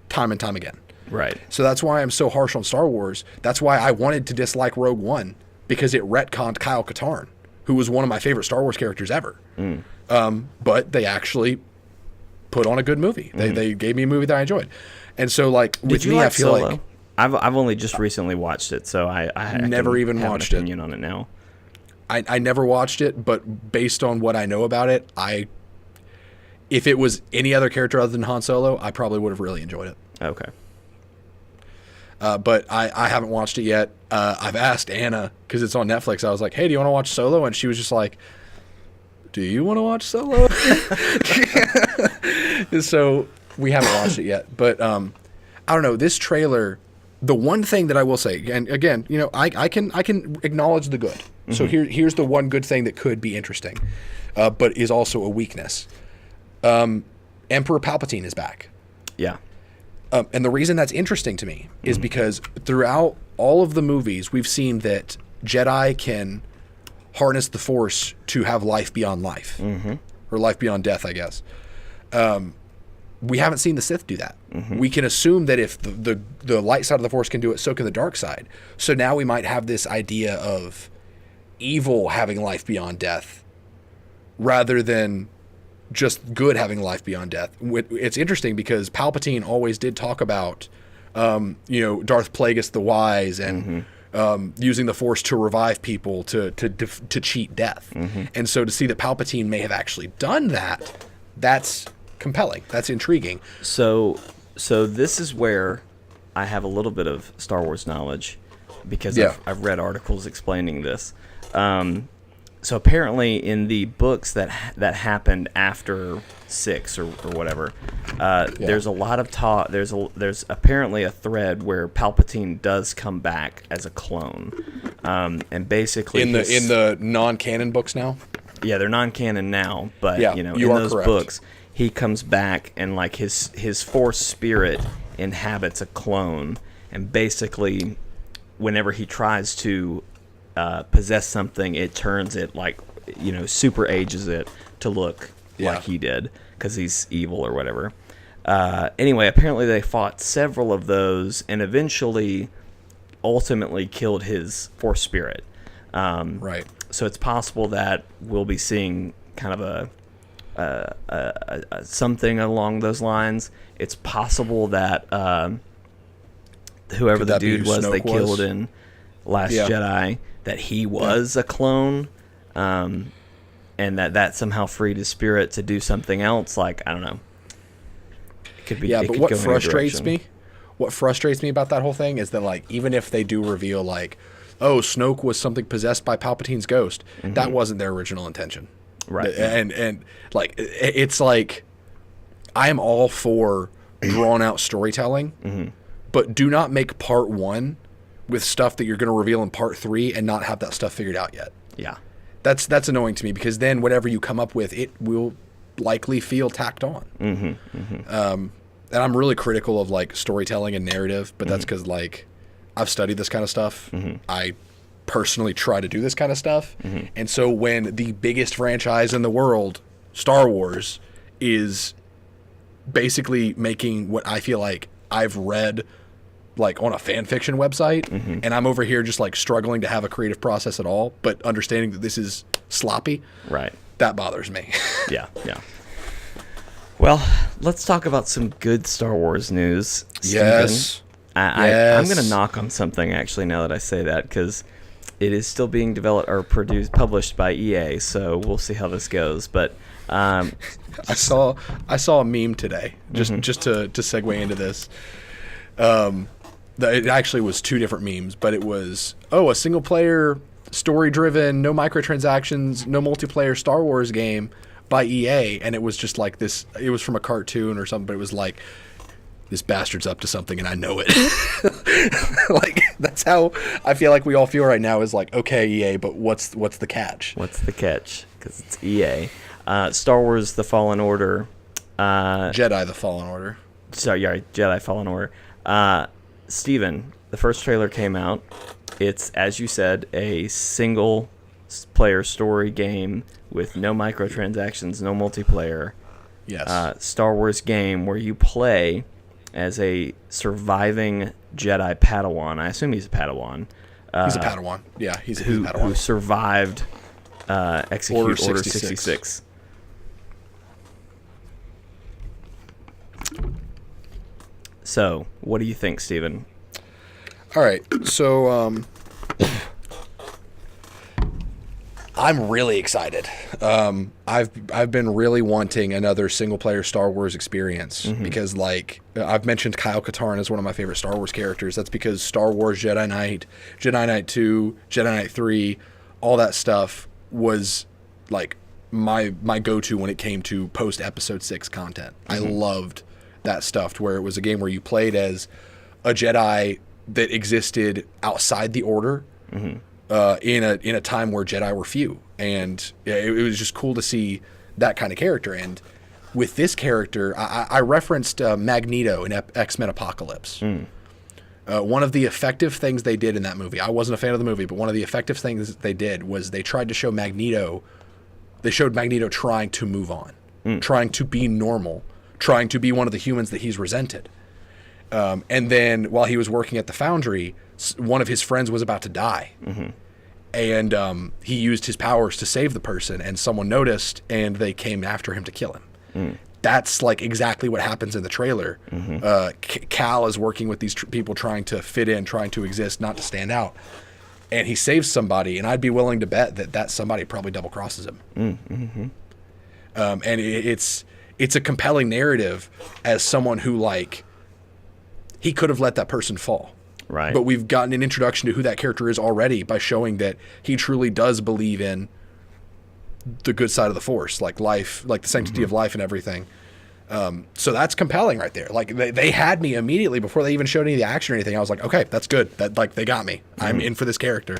S2: time and time again.
S1: Right.
S2: So that's why I'm so harsh on Star Wars. That's why I wanted to dislike Rogue One, because it retconned Kyle Katarn, who was one of my favorite Star Wars characters ever. But they actually put on a good movie. They gave me a movie that I enjoyed. And so, like, with me, I feel like...
S1: I've only just recently watched it, so I
S2: never even watched it.
S1: Opinion on it now.
S2: I never watched it, but based on what I know about it, if it was any other character other than Han Solo, I probably would have really enjoyed it.
S1: Okay.
S2: But I haven't watched it yet. I've asked Anna, because it's on Netflix, I was like, hey, do you want to watch Solo? And she was just like, do you want to watch Solo? So we haven't watched it yet. But I don't know, this trailer... The one thing that I will say, and again, you know, I can acknowledge the good. So here's the one good thing that could be interesting, but is also a weakness. Emperor Palpatine is back.
S1: Yeah.
S2: And the reason that's interesting to me is because throughout all of the movies, we've seen that Jedi can harness the Force to have life beyond life, or life beyond death, I guess. We haven't seen the Sith do that. We can assume that if the light side of the Force can do it, so can the dark side. So now we might have this idea of evil having life beyond death rather than just good having life beyond death. It's interesting because Palpatine always did talk about, Darth Plagueis the Wise and using the Force to revive people to cheat death. And so to see that Palpatine may have actually done that, that's compelling. That's intriguing.
S1: So this is where I have a little bit of Star Wars knowledge because I've read articles explaining this. So apparently in the books that happened after 6 or whatever, there's a lot of talk. There's apparently a thread where Palpatine does come back as a clone, and basically
S2: in the non-canon books now.
S1: Yeah, they're non-canon now, but in those books. He comes back and like his Force spirit inhabits a clone, and basically whenever he tries to possess something, it turns it super ages it to look like he did because he's evil or whatever. Anyway, apparently they fought several of those and ultimately killed his Force spirit.
S2: Right.
S1: So it's possible that we'll be seeing kind of a something along those lines. It's possible that whoever the dude was they killed in Last Jedi, that he was a clone, and that somehow freed his spirit to do something else. Like, I don't know. It could be. Yeah, but
S2: what frustrates me about that whole thing is that, like, even if they do reveal, like, oh, Snoke was something possessed by Palpatine's ghost, that wasn't their original intention.
S1: Right.
S2: And like, it's like, I am all for drawn out storytelling, but do not make part 1 with stuff that you're going to reveal in part 3 and not have that stuff figured out yet.
S1: Yeah.
S2: That's annoying to me, because then whatever you come up with, it will likely feel tacked on. And I'm really critical of like storytelling and narrative, but that's because like I've studied this kind of stuff. I personally try to do this kind of stuff. And so when the biggest franchise in the world, Star Wars, is basically making what I feel like I've read like on a fan fiction website, and I'm over here just like struggling to have a creative process at all, but understanding that this is sloppy,
S1: right?
S2: That bothers me.
S1: Yeah. Well, let's talk about some good Star Wars news, Steven.
S2: Yes.
S1: I'm going to knock on something actually now that I say that, because it is still being developed or published by EA, so we'll see how this goes. But
S2: I saw a meme today, just to segue into this. It actually was 2 different memes, but it was, a single player, story driven, no microtransactions, no multiplayer Star Wars game by EA, and it was just like this. It was from a cartoon or something, but it was like, this bastard's up to something, and I know it. Like, that's how I feel like we all feel right now, is like, okay, EA, but what's the catch?
S1: What's the catch? Because it's EA. Star Wars The Fallen Order.
S2: Jedi The Fallen Order.
S1: Sorry, Jedi Fallen Order. Steven, the first trailer came out. It's, as you said, a single player story game with no microtransactions, no multiplayer.
S2: Yes.
S1: Star Wars game where you play as a surviving Jedi Padawan. I assume he's a Padawan.
S2: He's a Padawan. Yeah, he's a Padawan.
S1: Who survived Execute Order 66. So, what do you think, Steven?
S2: All right, so I'm really excited. I've been really wanting another single player Star Wars experience because, like, I've mentioned Kyle Katarn as one of my favorite Star Wars characters. That's because Star Wars Jedi Knight 2, Jedi Knight 3, all that stuff was like my go-to when it came to post Episode 6 content. I loved that stuff, to where it was a game where you played as a Jedi that existed outside the Order. In a time where Jedi were few, and it was just cool to see that kind of character. And with this character, I referenced Magneto in X-Men Apocalypse. One of the effective things they did in that movie, I wasn't a fan of the movie, but one of the effective things they did was they tried to show Magneto. They showed Magneto trying to move on, trying to be normal, trying to be one of the humans that he's resented. And then while he was working at the Foundry, one of his friends was about to die. And he used his powers to save the person, and someone noticed, and they came after him to kill him. That's like exactly what happens in the trailer. Cal is working with these people trying to fit in, trying to exist, not to stand out. And he saves somebody, and I'd be willing to bet that somebody probably double crosses him. And it's a compelling narrative as someone who, like, he could have let that person fall.
S1: Right.
S2: But we've gotten an introduction to who that character is already by showing that he truly does believe in the good side of the Force, like life, like the sanctity of life and everything. So that's compelling right there. Like, they had me immediately before they even showed any of the action or anything. I was like, okay, that's good. That, like, they got me. I'm in for this character.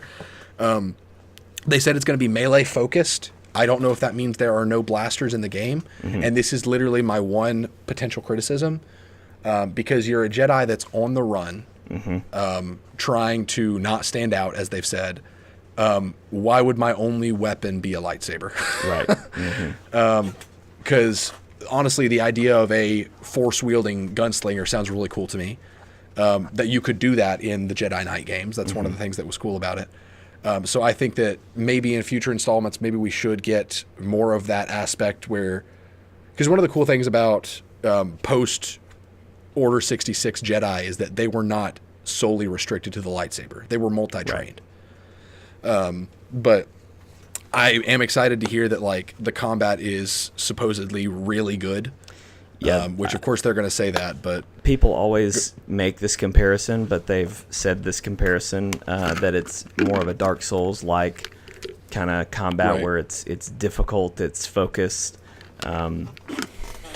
S2: They said it's going to be melee focused. I don't know if that means there are no blasters in the game. And this is literally my one potential criticism, because you're a Jedi that's on the run, trying to not stand out, as they've said. Why would my only weapon be a lightsaber?
S1: Right.
S2: Because honestly, the idea of a force-wielding gunslinger sounds really cool to me. That you could do that in the Jedi Knight games. That's one of the things that was cool about it. So I think that maybe in future installments, maybe we should get more of that aspect where... Because one of the cool things about post Order 66 Jedi is that they were not solely restricted to the lightsaber. They were multi-trained. Right. But I am excited to hear that, like, the combat is supposedly really good.
S1: Yeah.
S2: Which, of course, they're going to say that, but...
S1: People always make this comparison, but they've said this comparison, that it's more of a Dark Souls-like kind of combat where it's difficult, it's focused.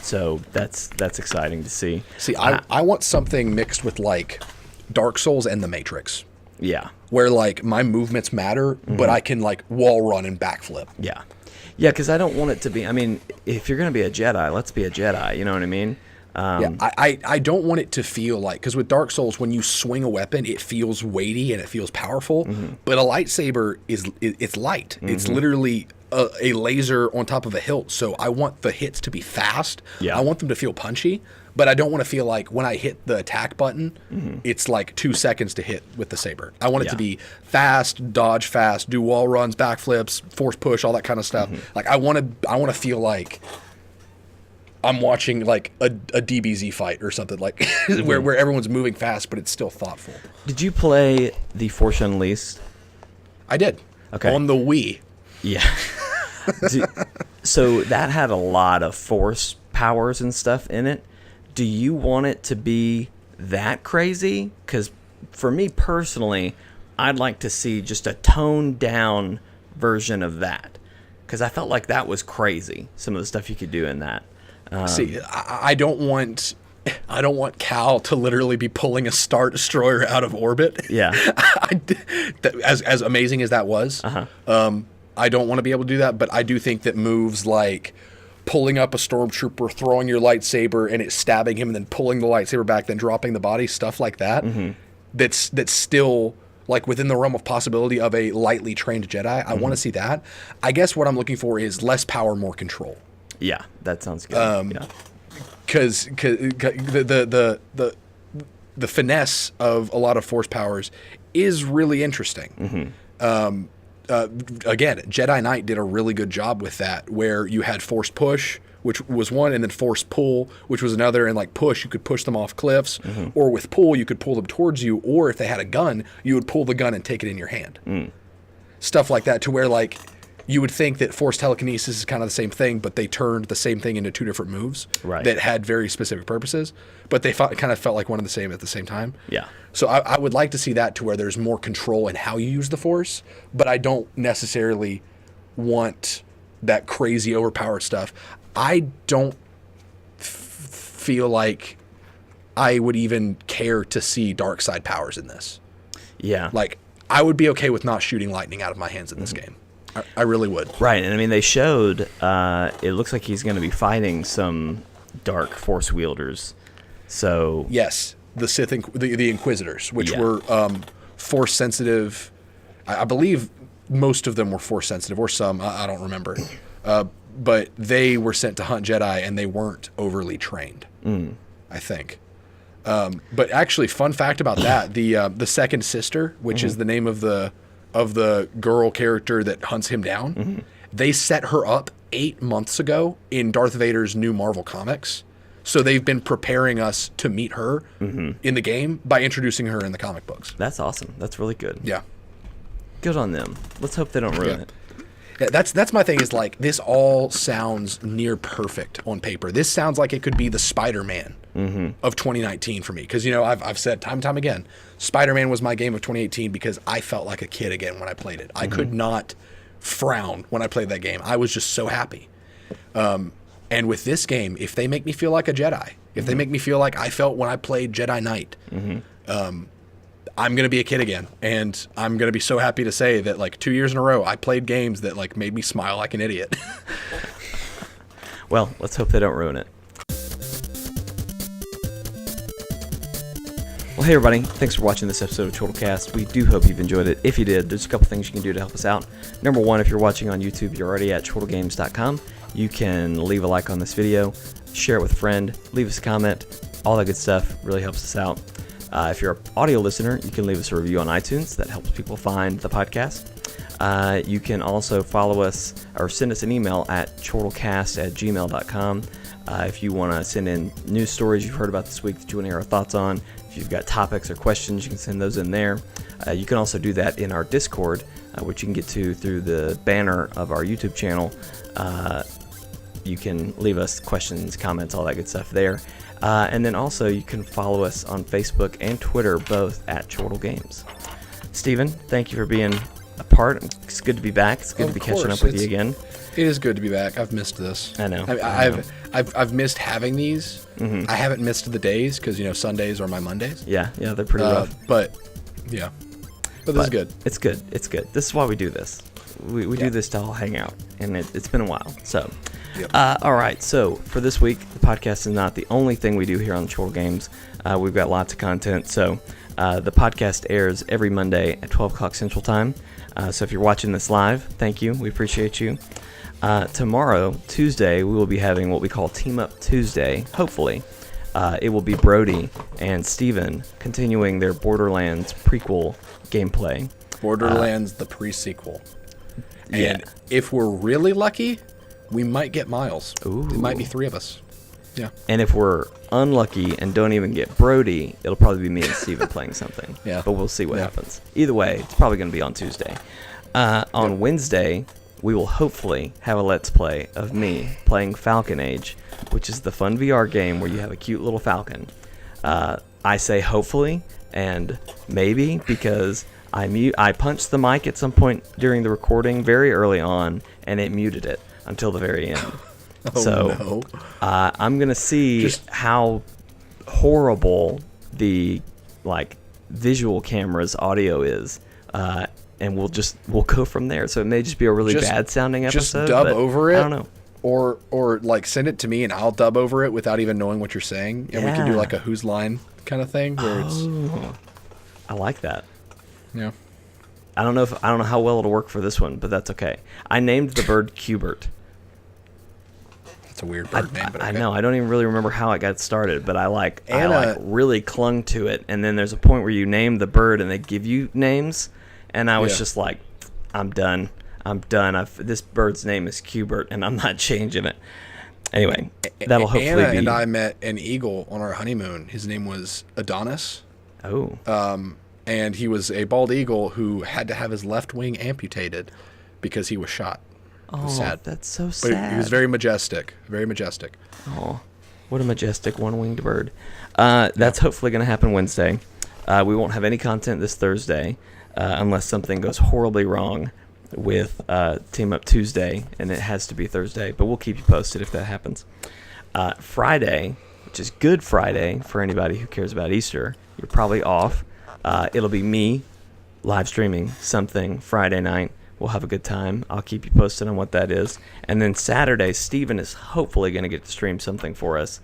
S1: So that's exciting to see.
S2: See, I want something mixed with, like, Dark Souls and The Matrix.
S1: Yeah.
S2: Where, like, my movements matter, but I can, like, wall run and backflip.
S1: Yeah. Yeah, because I don't want it to be... I mean, if you're going to be a Jedi, let's be a Jedi. You know what I mean?
S2: I don't want it to feel like... Because with Dark Souls, when you swing a weapon, it feels weighty and it feels powerful. But a lightsaber it's light. It's literally a laser on top of a hilt. So I want the hits to be fast.
S1: Yeah.
S2: I want them to feel punchy. But I don't want to feel like when I hit the attack button, it's like 2 seconds to hit with the saber. I want it to be fast, dodge fast, do wall runs, backflips, force push, all that kind of stuff. Like, I want to feel like I'm watching, like, a DBZ fight or something, like where everyone's moving fast, but it's still thoughtful.
S1: Did you play The Force Unleashed?
S2: I did.
S1: Okay.
S2: On the Wii.
S1: Yeah. So that had a lot of force powers and stuff in it. Do you want it to be that crazy? Because for me personally, I'd like to see just a toned down version of that. Because I felt like that was crazy, some of the stuff you could do in that.
S2: See, I don't want Cal to literally be pulling a Star Destroyer out of orbit.
S1: Yeah.
S2: As amazing as that was, I don't want to be able to do that, but I do think that moves like pulling up a stormtrooper, throwing your lightsaber, and it stabbing him, and then pulling the lightsaber back, then dropping the body, stuff like that. That's still like within the realm of possibility of a lightly trained Jedi. I want to see that. I guess what I'm looking for is less power, more control.
S1: Yeah, that sounds good. Yeah.
S2: Because the finesse of a lot of Force powers is really interesting. Again, Jedi Knight did a really good job with that, where you had Force push, which was one, and then Force pull, which was another, and like push, you could push them off cliffs, or with pull, you could pull them towards you, or if they had a gun, you would pull the gun and take it in your hand. Stuff like that, to where like you would think that Force telekinesis is kind of the same thing, but they turned the same thing into two different moves that had very specific purposes, but they kind of felt like one and the same at the same time.
S1: Yeah.
S2: So I would like to see that, to where there's more control in how you use the Force, but I don't necessarily want that crazy overpowered stuff. I don't feel like I would even care to see dark side powers in this.
S1: Yeah.
S2: Like, I would be okay with not shooting lightning out of my hands in this game. I really would.
S1: Right, and I mean, they showed, it looks like he's going to be fighting some dark Force wielders. So
S2: yes, the Sith, the Inquisitors, which were Force sensitive. I believe most of them were Force sensitive, or some. I don't remember. But they were sent to hunt Jedi, and they weren't overly trained. I think. But actually, fun fact about that: the second sister, which is the name of the girl character that hunts him down, they set her up 8 months ago in Darth Vader's new Marvel comics. So they've been preparing us to meet her in the game by introducing her in the comic books.
S1: That's awesome. That's really good.
S2: Yeah.
S1: Good on them. Let's hope they don't ruin it.
S2: Yeah, that's my thing, is like, this all sounds near perfect on paper. This sounds like it could be the Spider-Man of 2019 for me. Because, you know, I've said time and time again, Spider-Man was my game of 2018 because I felt like a kid again when I played it. I could not frown when I played that game. I was just so happy. And with this game, if they make me feel like a Jedi, if they make me feel like I felt when I played Jedi Knight, I'm going to be a kid again. And I'm going to be so happy to say that, like, 2 years in a row, I played games that, like, made me smile like an idiot.
S1: Well, let's hope they don't ruin it. Well, hey everybody, thanks for watching this episode of ChortleCast. We do hope you've enjoyed it. If you did, there's a couple things you can do to help us out. Number one, if you're watching on YouTube, you're already at chortlegames.com. You can leave a like on this video, share it with a friend, leave us a comment, all that good stuff really helps us out. If you're an audio listener, you can leave us a review on iTunes. That helps people find the podcast. You can also follow us or send us an email at chortlecast@gmail.com. If you want to send in news stories you've heard about this week that you want to hear our thoughts on, if you've got topics or questions, you can send those in there. You can also do that in our Discord, which you can get to through the banner of our YouTube channel. You can leave us questions, comments, all that good stuff there. And then also you can follow us on Facebook and Twitter, both at Chortle Games. Steven, thank you for being a part. It's good to be back. It's good to be catching up with you again.
S2: It is good to be back. I've missed this.
S1: I know.
S2: I've missed having these. I haven't missed the days because, you know, Sundays are my Mondays.
S1: Yeah, they're pretty rough.
S2: But this is good.
S1: It's good. It's good. This is why we do this. We do this to all hang out, and it's been a while. So, all right. So for this week, the podcast is not the only thing we do here on Chortle Games. We've got lots of content. So the podcast airs every Monday at 12 o'clock Central Time. So if you're watching this live, thank you. We appreciate you. Tomorrow, Tuesday, we will be having what we call Team Up Tuesday. Hopefully, it will be Brody and Steven continuing their Borderlands prequel gameplay.
S2: Borderlands, the pre-sequel. And if we're really lucky, we might get Miles.
S1: Ooh.
S2: It might be 3 of us. Yeah.
S1: And if we're unlucky and don't even get Brody, it'll probably be me and Steven playing something.
S2: Yeah.
S1: But we'll see what happens. Either way, it's probably going to be on Tuesday. On Wednesday, we will hopefully have a Let's Play of me playing Falcon Age, which is the fun VR game where you have a cute little falcon. I say hopefully and maybe because I punched the mic at some point during the recording very early on, and it muted it until the very end. I'm going to see how horrible the visual camera's audio is, and we'll go from there. So it may just be a really bad sounding episode.
S2: Just dub over it.
S1: I don't know.
S2: Or send it to me and I'll dub over it without even knowing what you're saying, and we can do like a Whose Line kind of thing where it's.
S1: I like that.
S2: Yeah.
S1: I don't know how well it'll work for this one, but that's okay. I named the bird Cubert.
S2: That's a weird bird name, but okay.
S1: I know. I don't even really remember how it got started, but I really clung to it. And then there's a point where you name the bird and they give you names, and I was just like, I'm done. This bird's name is Cubert, and I'm not changing it. Anyway, that'll hopefully
S2: Anna
S1: be...
S2: and I met an eagle on our honeymoon. His name was Adonis.
S1: Oh.
S2: And he was a bald eagle who had to have his left wing amputated because he was shot.
S1: Oh,
S2: sad.
S1: That's so sad.
S2: But he was very majestic. Very majestic.
S1: Oh, what a majestic one-winged bird. That's hopefully going to happen Wednesday. We won't have any content this Thursday unless something goes horribly wrong with Team Up Tuesday, and it has to be Thursday. But we'll keep you posted if that happens. Friday, which is Good Friday for anybody who cares about Easter, you're probably off. It'll be me live streaming something Friday night. We'll have a good time. I'll keep you posted on what that is. And then Saturday, Steven is hopefully going to get to stream something for us.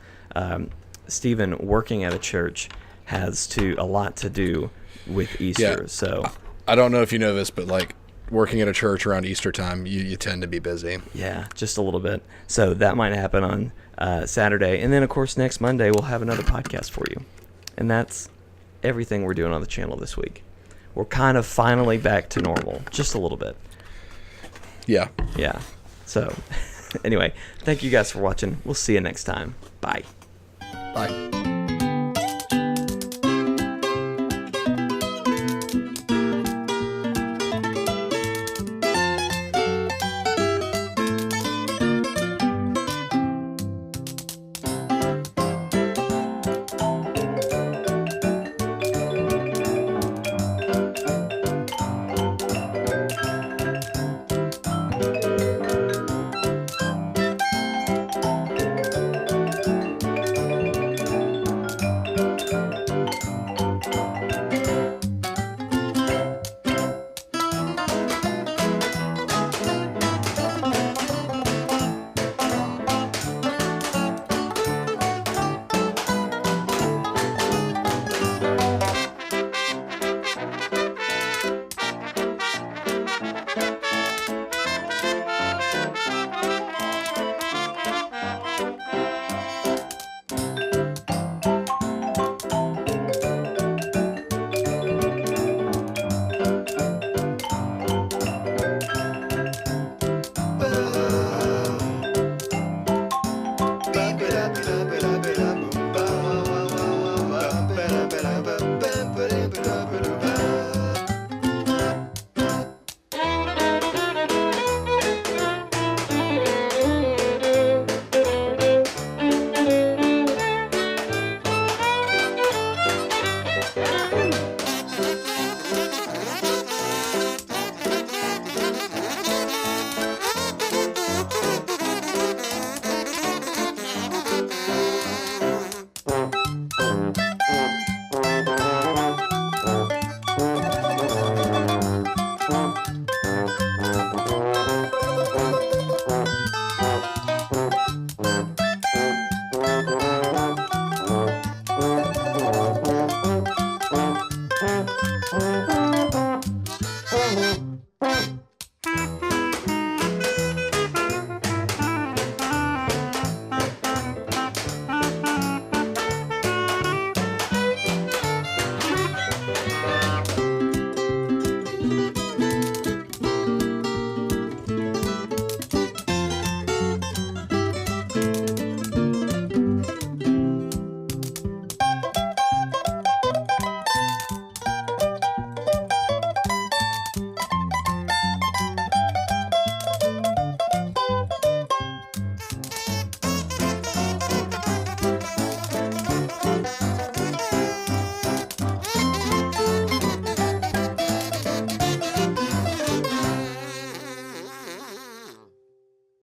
S1: Steven, working at a church, has a lot to do with Easter. So
S2: I don't know if you know this, but like working at a church around Easter time, you tend to be busy.
S1: Yeah, just a little bit. So that might happen on Saturday. And then, of course, next Monday, we'll have another podcast for you. And that's everything we're doing on the channel this week. We're kind of finally back to normal, just a little bit.
S2: Yeah.
S1: So, anyway, thank you guys for watching. We'll see you next time. Bye.
S2: Bye.